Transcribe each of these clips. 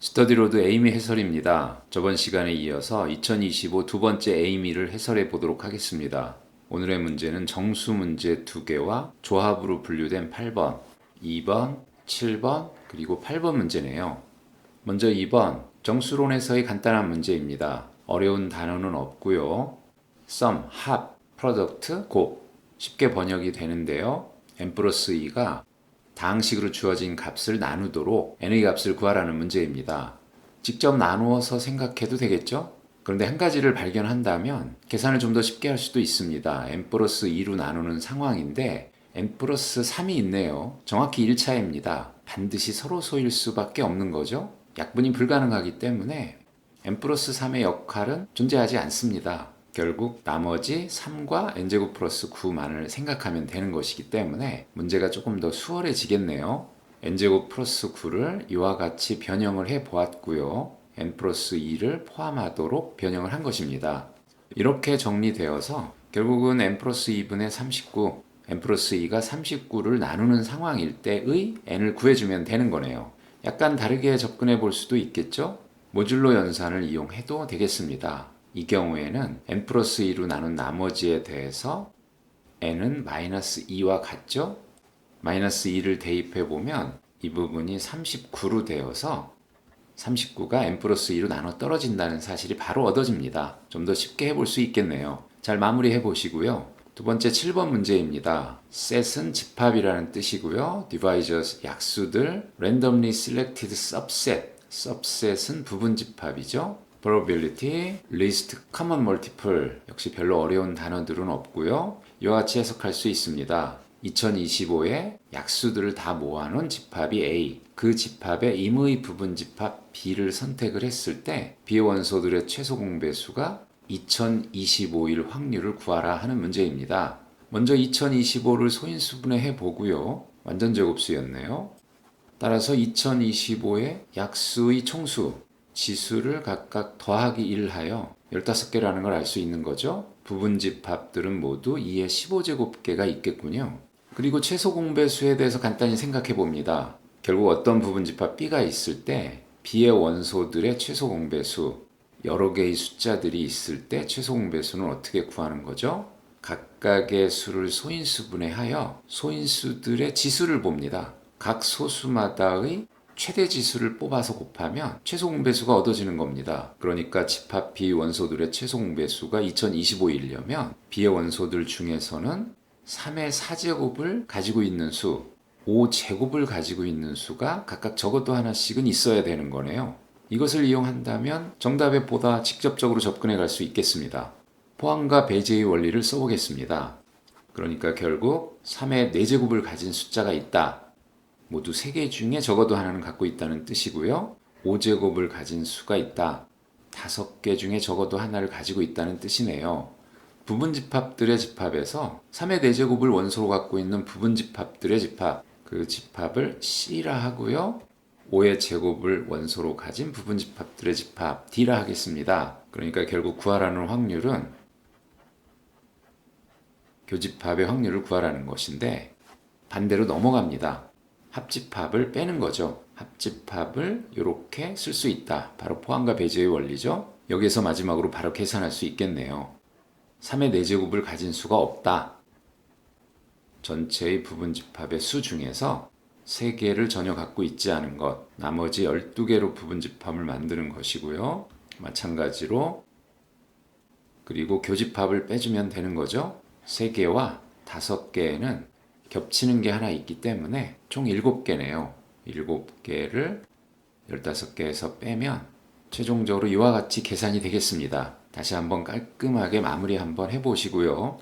스터디로드 에이미 해설입니다. 저번 시간에 이어서 2025 두 번째 에이미를 해설해 보도록 하겠습니다. 오늘의 문제는 정수 문제 2개와 조합으로 분류된 8번, 2번, 7번, 그리고 8번 문제네요. 먼저 2번, 정수론에서의 간단한 문제입니다. 어려운 단어는 없고요. sum, 합, product, 곱 쉽게 번역이 되는데요. n 플러스 2가 다항식으로 주어진 값을 나누도록 n의 값을 구하라는 문제입니다. 직접 나누어서 생각해도 되겠죠? 그런데 한 가지를 발견한다면 계산을 좀 더 쉽게 할 수도 있습니다. n 플러스 2로 나누는 상황인데 n 플러스 3이 있네요. 정확히 1차입니다. 반드시 서로 소일 수밖에 없는 거죠. 약분이 불가능하기 때문에 n 플러스 3의 역할은 존재하지 않습니다. 결국 나머지 3과 n제곱 플러스 9만을 생각하면 되는 것이기 때문에 문제가 조금 더 수월해지겠네요. n제곱 플러스 9를 이와 같이 변형을 해 보았고요. n 플러스 2를 포함하도록 변형을 한 것입니다. 이렇게 정리되어서 결국은 n 플러스 2분의 39, n 플러스 2가 39를 나누는 상황일 때의 n을 구해주면 되는 거네요. 약간 다르게 접근해 볼 수도 있겠죠? 모듈로 연산을 이용해도 되겠습니다. 이 경우에는 n 플러스 2로 나눈 나머지에 대해서 n은 마이너스 2와 같죠? 마이너스 2를 대입해 보면 이 부분이 39로 되어서 39가 n 플러스 2로 나눠 떨어진다는 사실이 바로 얻어집니다. 좀 더 쉽게 해볼 수 있겠네요. 잘 마무리해 보시고요. 두 번째 7번 문제입니다. set은 집합이라는 뜻이고요. divisors 약수들, randomly selected subset, subset은 부분집합이죠. probability, least common multiple 역시 별로 어려운 단어들은 없고요. 이와 같이 해석할 수 있습니다. 2025에 약수들을 다 모아놓은 집합이 A, 그 집합의 임의 부분집합 B를 선택을 했을 때 B의 원소들의 최소 공배수가 2025일 확률을 구하라 하는 문제입니다. 먼저 2025를 소인수분해 해보고요. 완전 제곱수였네요. 따라서 2025의 약수의 총수, 지수를 각각 더하기 1하여 15개라는 걸 알 수 있는 거죠. 부분집합들은 모두 2의 15제곱개가 있겠군요. 그리고 최소 공배수에 대해서 간단히 생각해 봅니다. 결국 어떤 부분집합 B가 있을 때 B의 원소들의 최소 공배수, 여러 개의 숫자들이 있을 때 최소 공배수는 어떻게 구하는 거죠? 각각의 수를 소인수분해하여 소인수들의 지수를 봅니다. 각 소수마다의 최대 지수를 뽑아서 곱하면 최소 공배수가 얻어지는 겁니다. 그러니까 집합 B 원소들의 최소 공배수가 2025이려면 B의 원소들 중에서는 3의 4제곱을 가지고 있는 수, 5제곱을 가지고 있는 수가 각각 적어도 하나씩은 있어야 되는 거네요. 이것을 이용한다면 정답에 보다 직접적으로 접근해 갈 수 있겠습니다. 포함과 배제의 원리를 써보겠습니다. 그러니까 결국 3의 4제곱을 가진 숫자가 있다. 모두 3개 중에 적어도 하나는 갖고 있다는 뜻이고요. 5제곱을 가진 수가 있다. 5개 중에 적어도 하나를 가지고 있다는 뜻이네요. 부분집합들의 집합에서 3의 4제곱을 원소로 갖고 있는 부분집합들의 집합, 그 집합을 C라 하고요. 5의 제곱을 원소로 가진 부분집합들의 집합 D라 하겠습니다. 그러니까 결국 구하라는 확률은 교집합의 확률을 구하라는 것인데 반대로 넘어갑니다. 합집합을 빼는 거죠. 합집합을 이렇게 쓸 수 있다. 바로 포함과 배제의 원리죠. 여기서 마지막으로 바로 계산할 수 있겠네요. 3의 4제곱을 가진 수가 없다. 전체의 부분집합의 수 중에서 3개를 전혀 갖고 있지 않은 것, 나머지 12개로 부분집합을 만드는 것이고요. 마찬가지로 그리고 교집합을 빼주면 되는 거죠. 3개와 5개에는 겹치는 게 하나 있기 때문에 총 7개네요. 7개를 15개에서 빼면 최종적으로 이와 같이 계산이 되겠습니다. 다시 한번 깔끔하게 마무리 한번 해보시고요.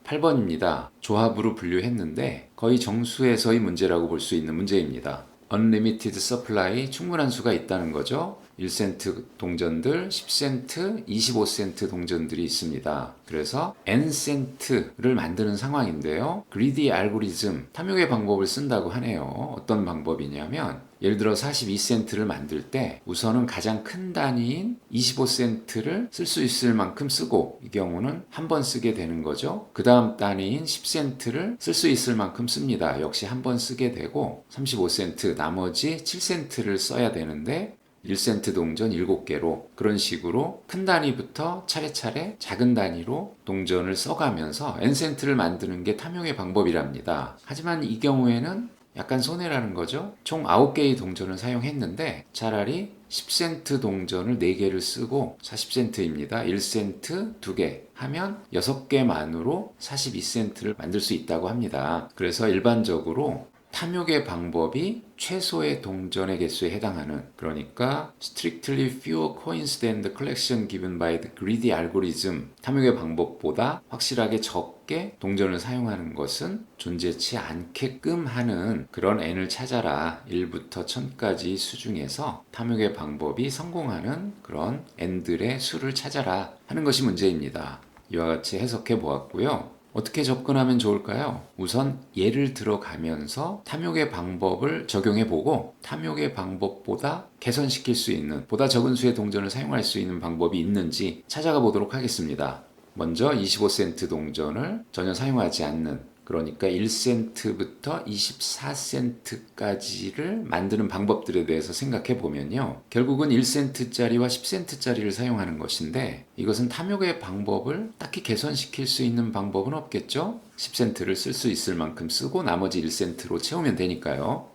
8번입니다. 조합으로 분류했는데 거의 정수에서의 문제라고 볼 수 있는 문제입니다. Unlimited supply, 충분한 수가 있다는 거죠. 1센트 동전들, 10센트, 25센트 동전들이 있습니다. 그래서 N센트를 만드는 상황인데요. greedy 알고리즘, 탐욕의 방법을 쓴다고 하네요. 어떤 방법이냐면 예를 들어 42센트를 만들 때 우선은 가장 큰 단위인 25센트를 쓸 수 있을 만큼 쓰고 이 경우는 한 번 쓰게 되는 거죠. 그 다음 단위인 10센트를 쓸 수 있을 만큼 씁니다. 역시 한 번 쓰게 되고 35센트 나머지 7센트를 써야 되는데 1센트 동전 7개로 그런 식으로 큰 단위부터 차례차례 작은 단위로 동전을 써가면서 N센트를 만드는 게 탐욕의 방법이랍니다. 하지만 이 경우에는 약간 손해라는 거죠. 총 9개의 동전을 사용했는데 차라리 10센트 동전을 4개를 쓰고 40센트입니다. 1센트 2개 하면 6개만으로 42센트를 만들 수 있다고 합니다. 그래서 일반적으로 탐욕의 방법이 최소의 동전의 개수에 해당하는, 그러니까 strictly fewer coins than the collection given by the greedy algorithm, 탐욕의 방법보다 확실하게 적게 동전을 사용하는 것은 존재치 않게끔 하는 그런 n을 찾아라. 1부터 1000까지 수 중에서 탐욕의 방법이 성공하는 그런 n들의 수를 찾아라 하는 것이 문제입니다. 이와 같이 해석해 보았고요. 어떻게 접근하면 좋을까요? 우선 예를 들어가면서 탐욕의 방법을 적용해 보고 탐욕의 방법보다 개선시킬 수 있는, 보다 적은 수의 동전을 사용할 수 있는 방법이 있는지 찾아가 보도록 하겠습니다. 먼저 25센트 동전을 전혀 사용하지 않는, 그러니까 1센트부터 24센트까지를 만드는 방법들에 대해서 생각해 보면요. 결국은 1센트짜리와 10센트짜리를 사용하는 것인데 이것은 탐욕의 방법을 딱히 개선시킬 수 있는 방법은 없겠죠? 10센트를 쓸 수 있을 만큼 쓰고 나머지 1센트로 채우면 되니까요.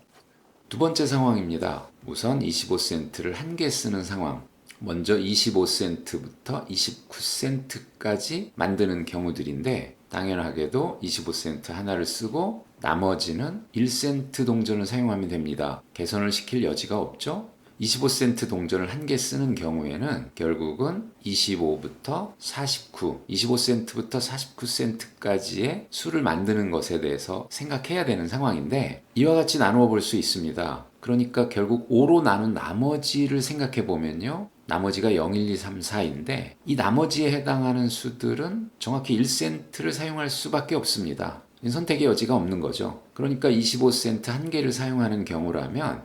두 번째 상황입니다. 우선 25센트를 한 개 쓰는 상황. 먼저 25센트부터 29센트까지 만드는 경우들인데 당연하게도 25센트 하나를 쓰고 나머지는 1센트 동전을 사용하면 됩니다. 개선을 시킬 여지가 없죠? 25센트 동전을 한 개 쓰는 경우에는 결국은 25부터 49, 25센트부터 49센트까지의 수를 만드는 것에 대해서 생각해야 되는 상황인데 이와 같이 나누어 볼 수 있습니다. 그러니까 결국 5로 나눈 나머지를 생각해 보면요. 나머지가 0, 1, 2, 3, 4인데 이 나머지에 해당하는 수들은 정확히 1센트를 사용할 수밖에 없습니다. 선택의 여지가 없는 거죠. 그러니까 25센트 한 개를 사용하는 경우라면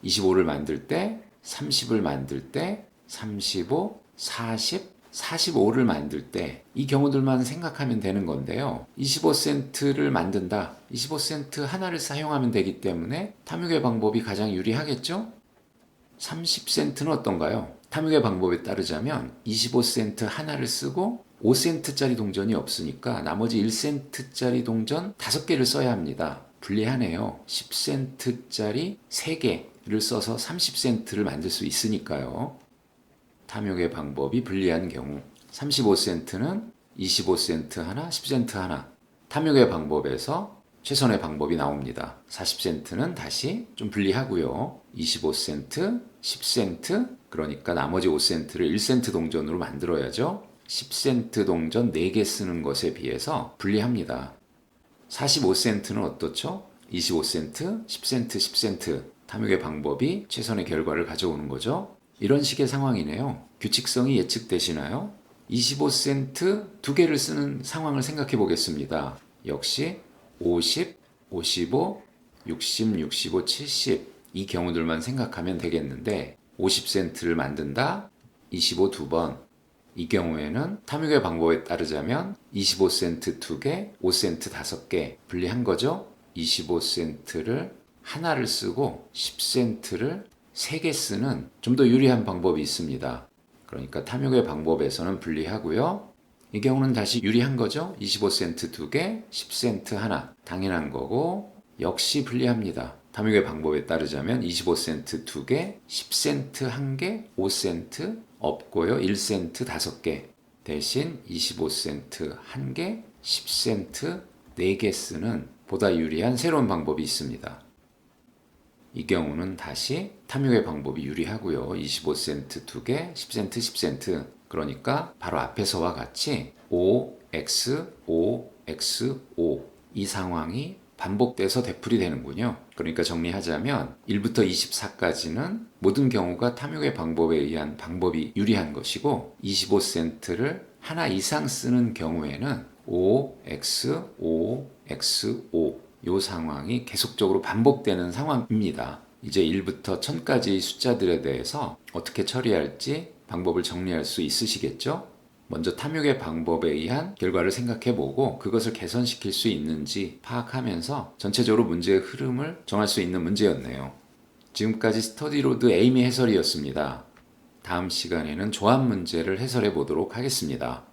25를 만들 때, 30을 만들 때, 35, 40, 45를 만들 때 이 경우들만 생각하면 되는 건데요. 25센트를 만든다. 25센트 하나를 사용하면 되기 때문에 탐욕의 방법이 가장 유리하겠죠? 30센트는 어떤가요? 탐욕의 방법에 따르자면 25센트 하나를 쓰고 5센트짜리 동전이 없으니까 나머지 1센트짜리 동전 5개를 써야 합니다. 불리하네요. 10센트짜리 3개를 써서 30센트를 만들 수 있으니까요. 탐욕의 방법이 불리한 경우 35센트는 25센트 하나, 10센트 하나. 탐욕의 방법에서 최선의 방법이 나옵니다. 40센트는 다시 좀 불리하고요. 25센트, 10센트, 그러니까 나머지 5센트를 1센트 동전으로 만들어야죠. 10센트 동전 4개 쓰는 것에 비해서 불리합니다. 45센트는 어떻죠? 25센트, 10센트, 10센트. 탐욕의 방법이 최선의 결과를 가져오는 거죠. 이런 식의 상황이네요. 규칙성이 예측되시나요? 25센트 2개를 쓰는 상황을 생각해 보겠습니다. 역시 50, 55, 60, 65, 70 이 경우들만 생각하면 되겠는데 50센트를 만든다. 25 2번. 이 경우에는 탐욕의 방법에 따르자면 25센트 2개, 5센트 5개 분리한 거죠. 25센트를 하나를 쓰고 10센트를 3개 쓰는 좀 더 유리한 방법이 있습니다. 그러니까 탐욕의 방법에서는 분리하고요. 이 경우는 다시 유리한 거죠. 25센트 2개, 10센트 하나. 당연한 거고 역시 분리합니다. 탐욕의 방법에 따르자면 25센트 2개, 10센트 1개, 5센트 없고요. 1센트 5개. 대신 25센트 1개, 10센트 4개 쓰는 보다 유리한 새로운 방법이 있습니다. 이 경우는 다시 탐욕의 방법이 유리하고요. 25센트 2개, 10센트, 10센트. 그러니까 바로 앞에서와 같이 O, X, O, X, O 이 상황이 반복돼서 되풀이 되는군요. 그러니까 정리하자면 1부터 24까지는 모든 경우가 탐욕의 방법에 의한 방법이 유리한 것이고 25센트를 하나 이상 쓰는 경우에는 O, X, O, X, O 이 상황이 계속적으로 반복되는 상황입니다. 이제 1부터 1000까지의 숫자들에 대해서 어떻게 처리할지 방법을 정리할 수 있으시겠죠? 먼저 탐욕의 방법에 의한 결과를 생각해보고 그것을 개선시킬 수 있는지 파악하면서 전체적으로 문제의 흐름을 정할 수 있는 문제였네요. 지금까지 스터디로드 에이미 해설이었습니다. 다음 시간에는 조합 문제를 해설해 보도록 하겠습니다.